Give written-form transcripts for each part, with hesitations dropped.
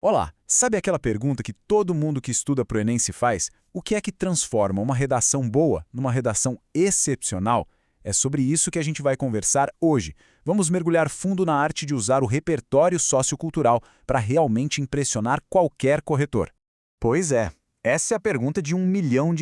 Olá, sabe aquela pergunta que todo mundo que estuda para o Enem se faz? O que é que transforma uma redação boa numa redação excepcional? É sobre isso que a gente vai conversar hoje. Vamos mergulhar fundo na arte de usar o repertório sociocultural para realmente impressionar qualquer corretor. Pois é, essa é a pergunta de R$ 1 milhão,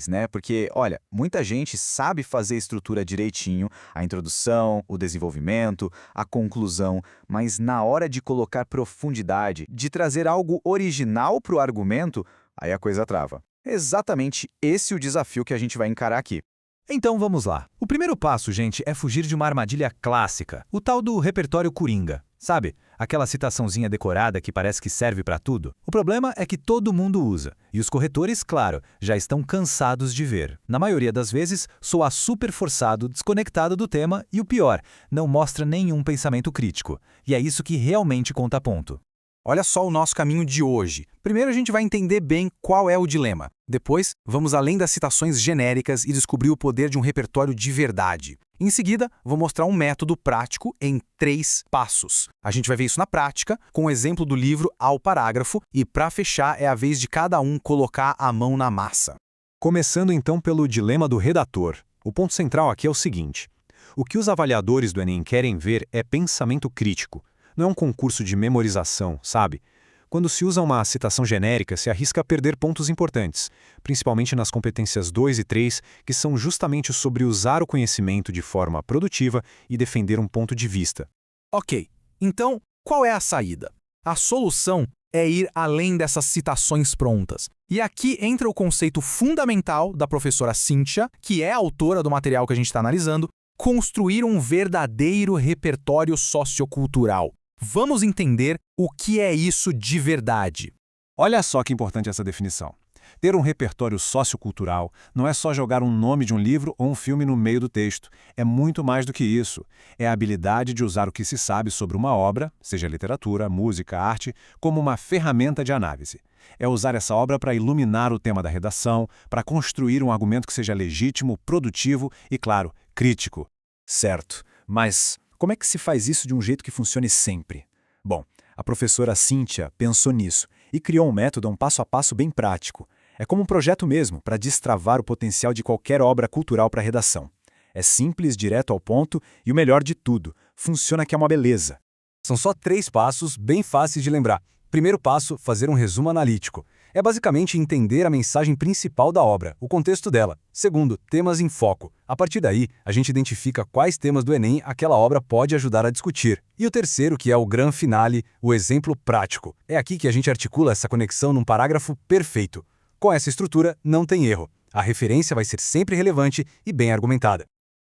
né? Porque, olha, muita gente sabe fazer a estrutura direitinho, a introdução, o desenvolvimento, a conclusão, mas na hora de colocar profundidade, de trazer algo original para o argumento, aí a coisa trava. É exatamente esse o desafio que a gente vai encarar aqui. Então vamos lá. O primeiro passo, gente, é fugir de uma armadilha clássica, o tal do repertório coringa. Sabe? Aquela citaçãozinha decorada que parece que serve para tudo. O problema é que todo mundo usa, e os corretores, claro, já estão cansados de ver. Na maioria das vezes, soa super forçado, desconectado do tema e o pior, não mostra nenhum pensamento crítico. E é isso que realmente conta ponto. Olha só o nosso caminho de hoje. Primeiro a gente vai entender bem qual é o dilema. Depois, vamos além das citações genéricas e descobrir o poder de um repertório de verdade. Em seguida, vou mostrar um método prático em 3 passos. A gente vai ver isso na prática, com o exemplo do livro ao parágrafo, e para fechar é a vez de cada um colocar a mão na massa. Começando então pelo dilema do redator. O ponto central aqui é o seguinte: o que os avaliadores do Enem querem ver é pensamento crítico. Não é um concurso de memorização, sabe? Quando se usa uma citação genérica, se arrisca a perder pontos importantes, principalmente nas competências 2 e 3, que são justamente sobre usar o conhecimento de forma produtiva e defender um ponto de vista. Ok, então qual é a saída? A solução é ir além dessas citações prontas. E aqui entra o conceito fundamental da professora Cíntia, que é a autora do material que a gente está analisando, construir um verdadeiro repertório sociocultural. Vamos entender o que é isso de verdade. Olha só que importante essa definição. Ter um repertório sociocultural não é só jogar um nome de um livro ou um filme no meio do texto. É muito mais do que isso. É a habilidade de usar o que se sabe sobre uma obra, seja literatura, música, arte, como uma ferramenta de análise. É usar essa obra para iluminar o tema da redação, para construir um argumento que seja legítimo, produtivo e, claro, crítico. Certo, mas como é que se faz isso de um jeito que funcione sempre? Bom, a professora Cíntia pensou nisso e criou um método, um passo a passo bem prático. É como um projeto mesmo, para destravar o potencial de qualquer obra cultural para redação. É simples, direto ao ponto e o melhor de tudo, funciona que é uma beleza. São só 3 passos bem fáceis de lembrar. Primeiro passo, fazer um resumo analítico. É basicamente entender a mensagem principal da obra, o contexto dela. Segundo, temas em foco. A partir daí, a gente identifica quais temas do Enem aquela obra pode ajudar a discutir. E o terceiro, que é o gran finale, o exemplo prático. É aqui que a gente articula essa conexão num parágrafo perfeito. Com essa estrutura, não tem erro. A referência vai ser sempre relevante e bem argumentada.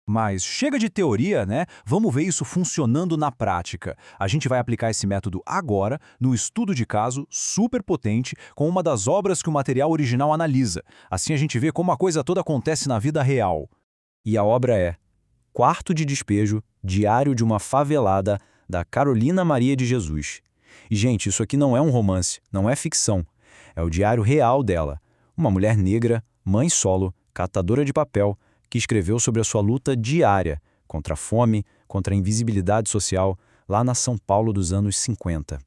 Mas chega de teoria, né? Vamos ver isso funcionando na prática. A gente vai aplicar esse método agora no estudo de caso super potente com uma das obras que o material original analisa. Assim a gente vê como a coisa toda acontece na vida real. E a obra é Quarto de Despejo, Diário de uma Favelada, da Carolina Maria de Jesus. E, gente, isso aqui não é um romance, não é ficção. É o diário real dela. Uma mulher negra, mãe solo, catadora de papel, que escreveu sobre a sua luta diária contra a fome, contra a invisibilidade social, lá na São Paulo dos anos 50.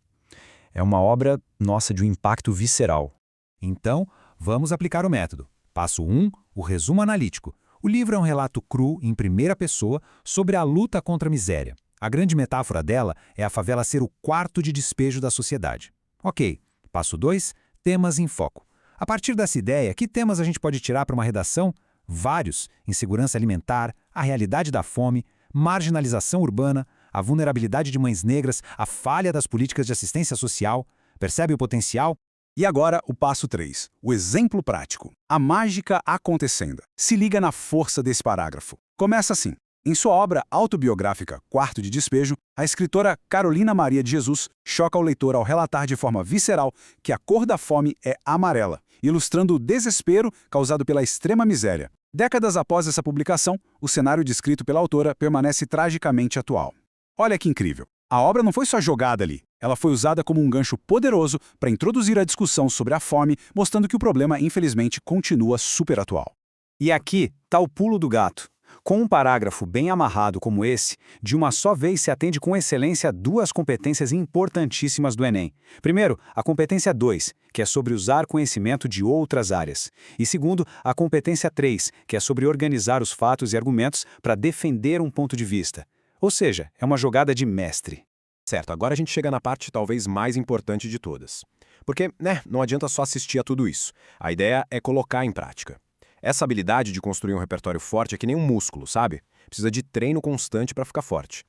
É uma obra, nossa, de um impacto visceral. Então, vamos aplicar o método. Passo 1, o resumo analítico. O livro é um relato cru, em primeira pessoa, sobre a luta contra a miséria. A grande metáfora dela é a favela ser o quarto de despejo da sociedade. Ok. Passo 2, temas em foco. A partir dessa ideia, que temas a gente pode tirar para uma redação? Vários: insegurança alimentar, a realidade da fome, marginalização urbana, a vulnerabilidade de mães negras, a falha das políticas de assistência social. Percebe o potencial? E agora o passo 3, o exemplo prático. A mágica acontecendo. Se liga na força desse parágrafo. Começa assim. Em sua obra autobiográfica Quarto de Despejo, a escritora Carolina Maria de Jesus choca o leitor ao relatar de forma visceral que a cor da fome é amarela, ilustrando o desespero causado pela extrema miséria. Décadas após essa publicação, o cenário descrito pela autora permanece tragicamente atual. Olha que incrível! A obra não foi só jogada ali, ela foi usada como um gancho poderoso para introduzir a discussão sobre a fome, mostrando que o problema, infelizmente, continua super atual. E aqui está o pulo do gato. Com um parágrafo bem amarrado como esse, de uma só vez se atende com excelência a duas competências importantíssimas do Enem. Primeiro, a competência 2, que é sobre usar conhecimento de outras áreas. E segundo, a competência 3, que é sobre organizar os fatos e argumentos para defender um ponto de vista. Ou seja, é uma jogada de mestre. Certo, agora a gente chega na parte talvez mais importante de todas. Porque, não adianta só assistir a tudo isso. A ideia é colocar em prática. Essa habilidade de construir um repertório forte é que nem um músculo, sabe? Precisa de treino constante para ficar forte.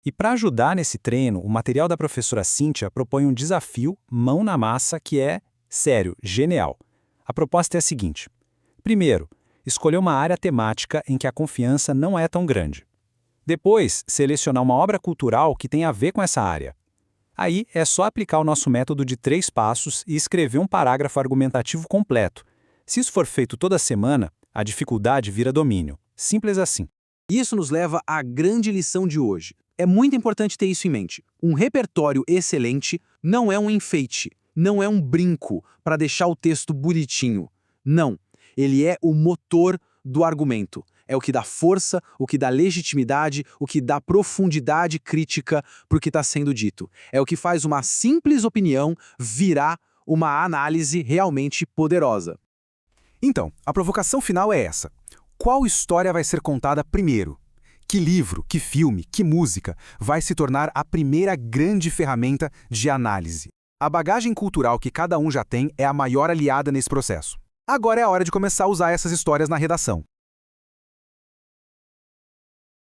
E para ajudar nesse treino, o material da professora Cíntia propõe um desafio mão na massa que é, sério, genial. A proposta é a seguinte. Primeiro, escolher uma área temática em que a confiança não é tão grande. Depois, selecionar uma obra cultural que tenha a ver com essa área. Aí é só aplicar o nosso método de 3 passos e escrever um parágrafo argumentativo completo. Se isso for feito toda semana, a dificuldade vira domínio. Simples assim. Isso nos leva à grande lição de hoje. É muito importante ter isso em mente. Um repertório excelente não é um enfeite, não é um brinco para deixar o texto bonitinho. Não. Ele é o motor do argumento. É o que dá força, o que dá legitimidade, o que dá profundidade crítica para o que está sendo dito. É o que faz uma simples opinião virar uma análise realmente poderosa. Então, a provocação final é essa. Qual história vai ser contada primeiro? Que livro, que filme, que música vai se tornar a primeira grande ferramenta de análise? A bagagem cultural que cada um já tem é a maior aliada nesse processo. Agora é a hora de começar a usar essas histórias na redação.